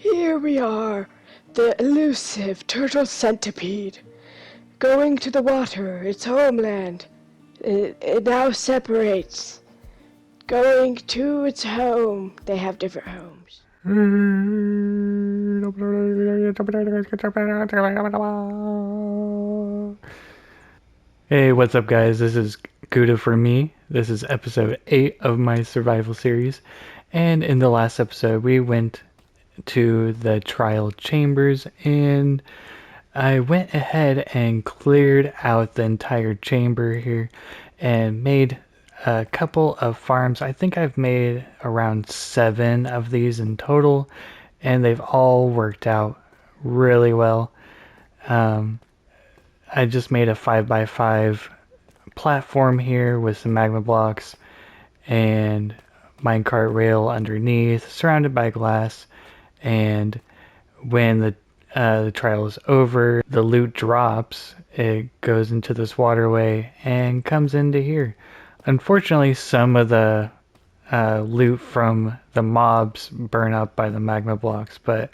Here we are, the elusive turtle centipede, going to the water, its homeland. It now separates, going to its home. They have different homes. Hey, what's up, guys? This is Gouda for me. This is episode 8 of my survival series. And in the last episode, we went to the trial chambers and I went ahead and cleared out the entire chamber here and made a couple of farms. I think I've made around 7 of these in total, and they've all worked out really well. I just made a 5x5 platform here with some magma blocks and minecart rail underneath, surrounded by glass. And when the trial is over, the loot drops. It goes into this waterway and comes into here. Unfortunately, some of the loot from the mobs burn up by the magma blocks, but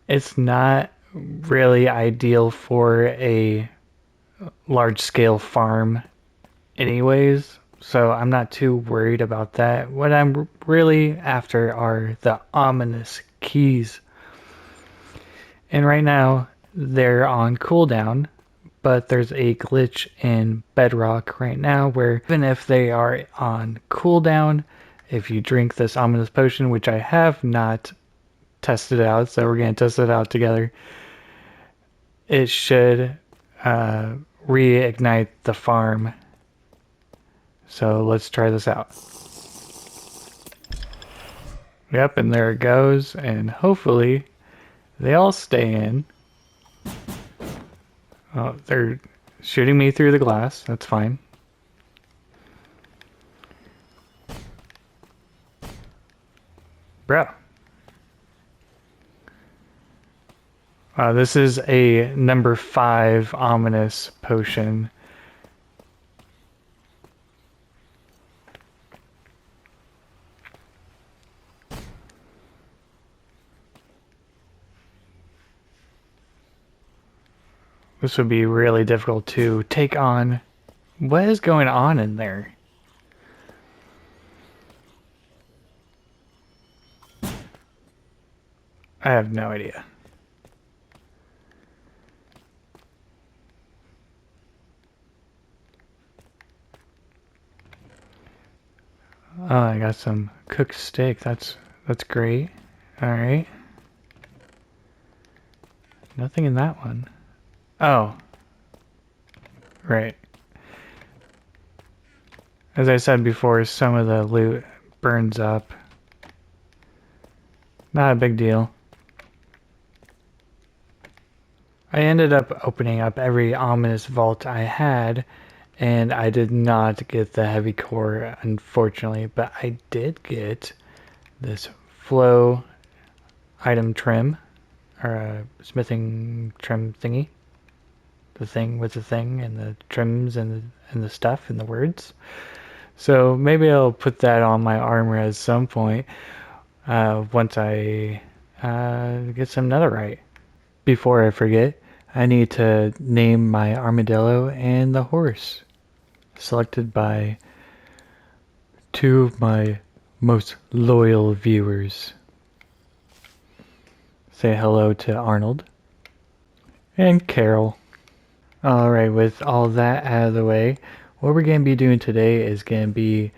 it's not really ideal for a large scale farm anyways, so I'm not too worried about that. What I'm really after are the ominous keys. And right now, they're on cooldown, but there's a glitch in Bedrock right now where even if they are on cooldown, if you drink this ominous potion, which I have not tested out, so we're going to test it out together, it should reignite the farm. So let's try this out. Yep, and there it goes, and hopefully they all stay in. Oh, they're shooting me through the glass. That's fine. Bro. This is a number 5 ominous potion. This would be really difficult to take on. What is going on in there? I have no idea. Oh, I got some cooked steak. That's great. All right. Nothing in that one. Oh. Right. As I said before, some of the loot burns up. Not a big deal. I ended up opening up every ominous vault I had, and I did not get the heavy core, unfortunately, but I did get this flow item trim, or a smithing trim thingy. The thing with the thing, and the trims, and the stuff, and the words. So maybe I'll put that on my armor at some point, once I get some netherite. Before I forget, I need to name my armadillo and the horse, selected by 2 of my most loyal viewers. Say hello to Arnold and Carol. Alright, with all that out of the way, what we're going to be doing today is going to be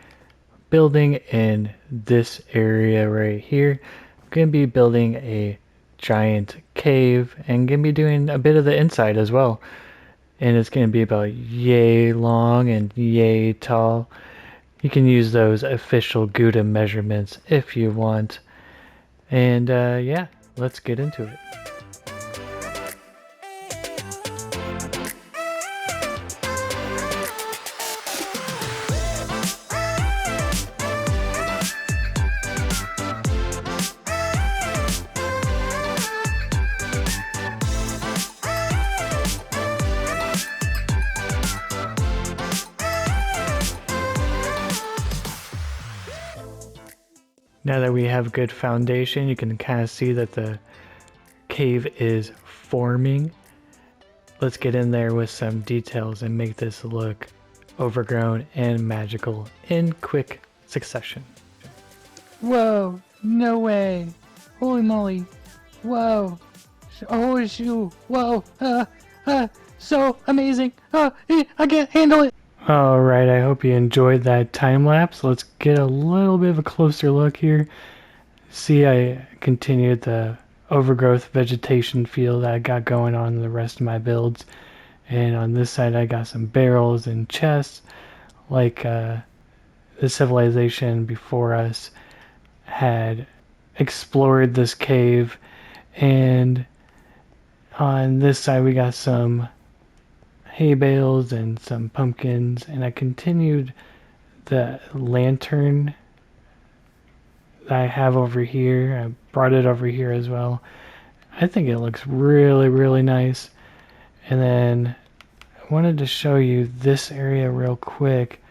building in this area right here. I'm going to be building a giant cave and going to be doing a bit of the inside as well. And it's going to be about yay long and yay tall. You can use those official Gouda measurements if you want. And yeah, let's get into it. Now that we have good foundation, you can kind of see that the cave is forming. Let's get in there with some details and make this look overgrown and magical in quick succession. Whoa, no way. Holy moly. Whoa. Oh, shoot. Whoa. So amazing. I can't handle it. Alright, I hope you enjoyed that time lapse. Let's get a little bit of a closer look here. See, I continued the overgrowth vegetation feel that I got going on in the rest of my builds. And on this side, I got some barrels and chests, like the civilization before us had explored this cave. And on this side, we got some hay bales and some pumpkins, and I continued the lantern that I have over here. I brought it over here as well. I think it looks really, really nice. And then I wanted to show you this area real quick.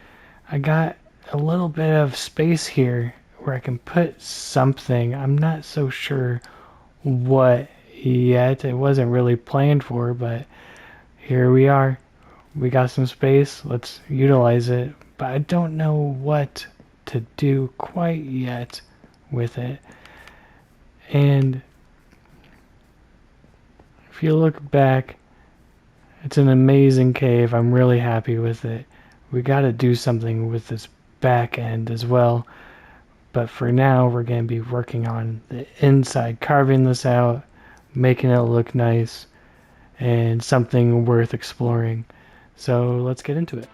I got a little bit of space here where I can put something. I'm not so sure what yet. It wasn't really planned for, but here we are. We got some space. Let's utilize it. But I don't know what to do quite yet with it. And if you look back, it's an amazing cave. I'm really happy with it. We got to do something with this back end as well. But for now, we're going to be working on the inside, carving this out, making it look nice, and something worth exploring. So let's get into it.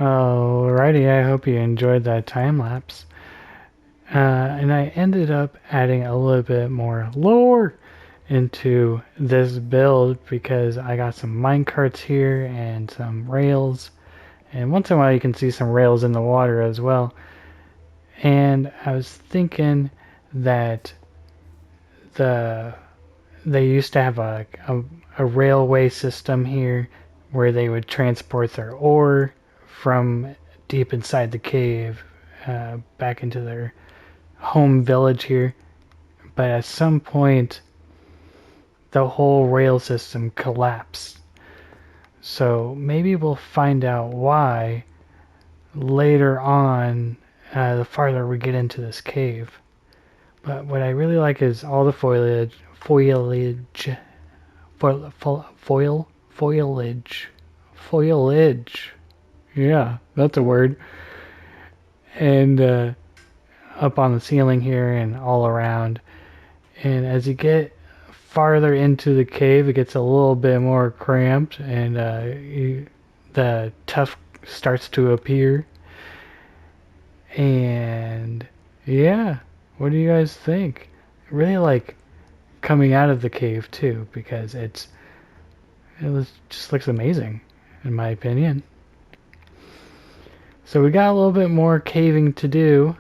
Alrighty, I hope you enjoyed that time lapse. And I ended up adding a little bit more lore into this build because I got some minecarts here and some rails. And once in a while you can see some rails in the water as well. And I was thinking that they used to have a railway system here where they would transport their ore from deep inside the cave back into their home village here. But at some point the whole rail system collapsed. So maybe we'll find out why later on, the farther we get into this cave. But what I really like is all the foliage, foliage. Yeah, that's a word. And up on the ceiling here and all around. And as you get farther into the cave, it gets a little bit more cramped, and the tuff starts to appear. And yeah, what do you guys think? I really like coming out of the cave too, because just looks amazing in my opinion. So we got a little bit more caving to do,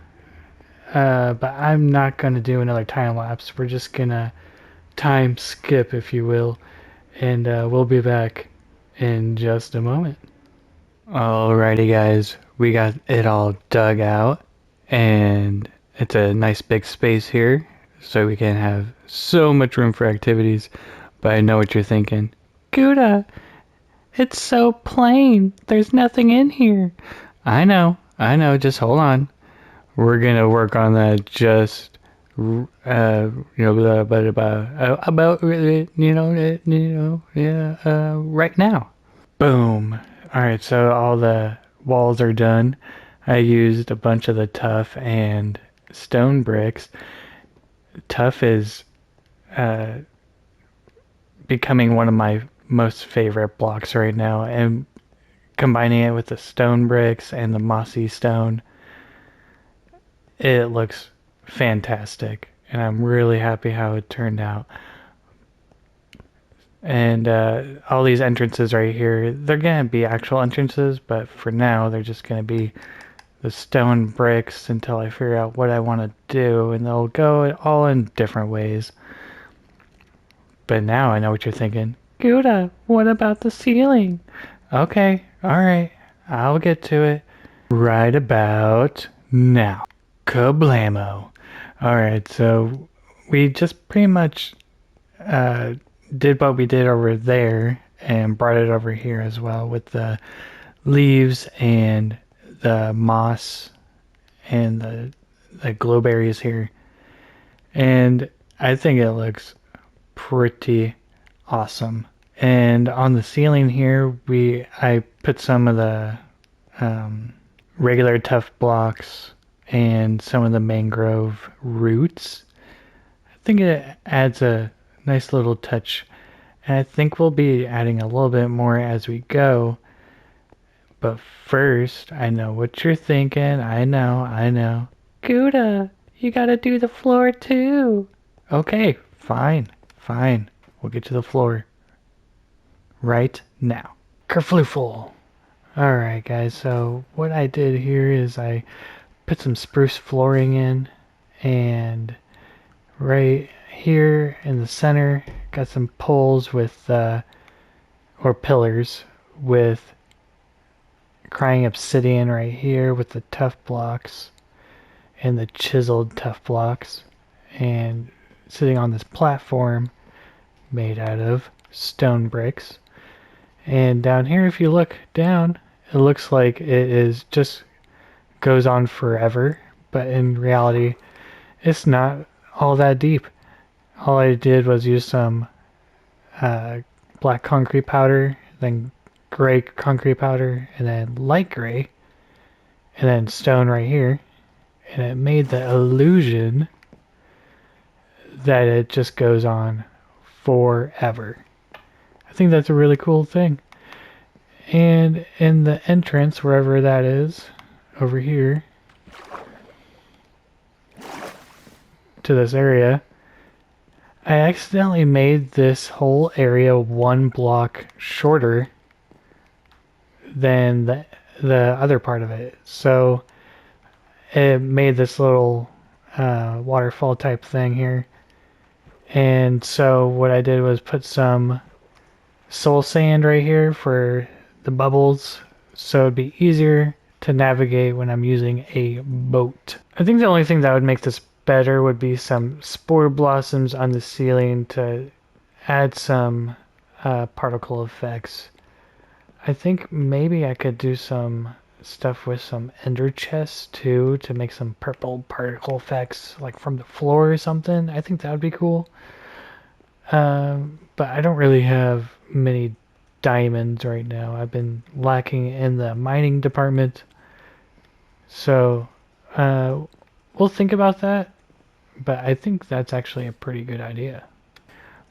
but I'm not going to do another time lapse. We're just going to time skip, if you will, and we'll be back in just a moment. Alrighty guys, we got it all dug out, and it's a nice big space here, so we can have so much room for activities. But I know what you're thinking. Gouda, it's so plain. There's nothing in here. I know, just hold on. We're gonna work on that just, right now. Boom. Alright, so all the walls are done. I used a bunch of the tuff and stone bricks. Tuff is becoming one of my most favorite blocks right now, and combining it with the stone bricks and the mossy stone, it looks fantastic, and I'm really happy how it turned out. And all these entrances right here, they're gonna be actual entrances, but for now they're just gonna be the stone bricks until I figure out what I want to do, and they'll go all in different ways. But now I know what you're thinking. Gouda, what about the ceiling? Okay, alright, I'll get to it right about now. Kablamo. Alright, so we just pretty much did what we did over there and brought it over here as well with the leaves and the moss and the glowberries here. And I think it looks pretty awesome. And on the ceiling here, I put some of the regular tough blocks and some of the mangrove roots. I think it adds a nice little touch. And I think we'll be adding a little bit more as we go. But first, I know what you're thinking. I know. Gouda, you gotta do the floor too. Okay, fine. We'll get to the floor right now. Kerfloofle. Alright guys, so what I did here is I put some spruce flooring in, and right here in the center got some poles with or pillars with crying obsidian right here with the tough blocks and the chiseled tough blocks, and sitting on this platform made out of stone bricks. And down here, if you look down, it looks like it is just goes on forever, but in reality it's not all that deep. All I did was use some black concrete powder, then gray concrete powder, and then light gray, and then stone right here, and it made the illusion that it just goes on forever. I think that's a really cool thing. And in the entrance, wherever that is, over here, to this area, I accidentally made this whole area 1 block shorter than the other part of it. So it made this little waterfall type thing here. And so what I did was put some soul sand right here for the bubbles, so it'd be easier to navigate when I'm using a boat. I think the only thing that would make this better would be some spore blossoms on the ceiling to add some particle effects. I think maybe I could do some stuff with some ender chests too to make some purple particle effects like from the floor or something. I think that would be cool. But I don't really have many diamonds right now. I've been lacking in the mining department. So we'll think about that. But I think that's actually a pretty good idea.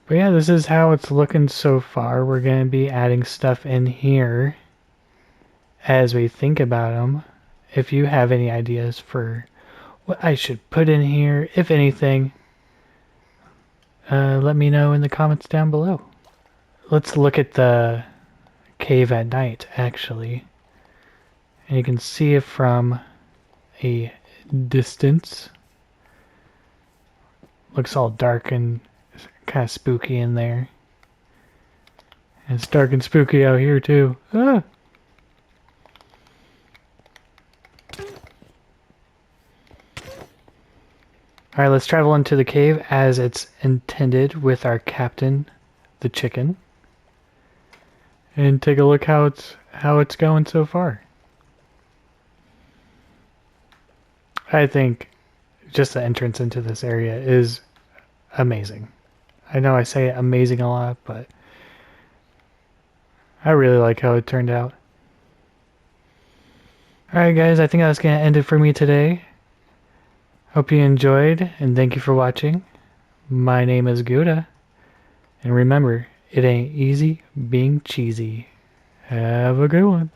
But yeah, this is how it's looking so far. We're going to be adding stuff in here as we think about them. If you have any ideas for what I should put in here, if anything, let me know in the comments down below. Let's look at the cave at night, actually. And you can see it from a distance. Looks all dark and kind of spooky in there. And it's dark and spooky out here too. Ah! Alright, let's travel into the cave as it's intended with our captain, the chicken. And take a look how it's going so far. I think just the entrance into this area is amazing. I know I say amazing a lot, but I really like how it turned out. Alright guys, I think that's going to end it for me today. Hope you enjoyed, and thank you for watching. My name is Gouda, and remember, it ain't easy being cheesy. Have a good one.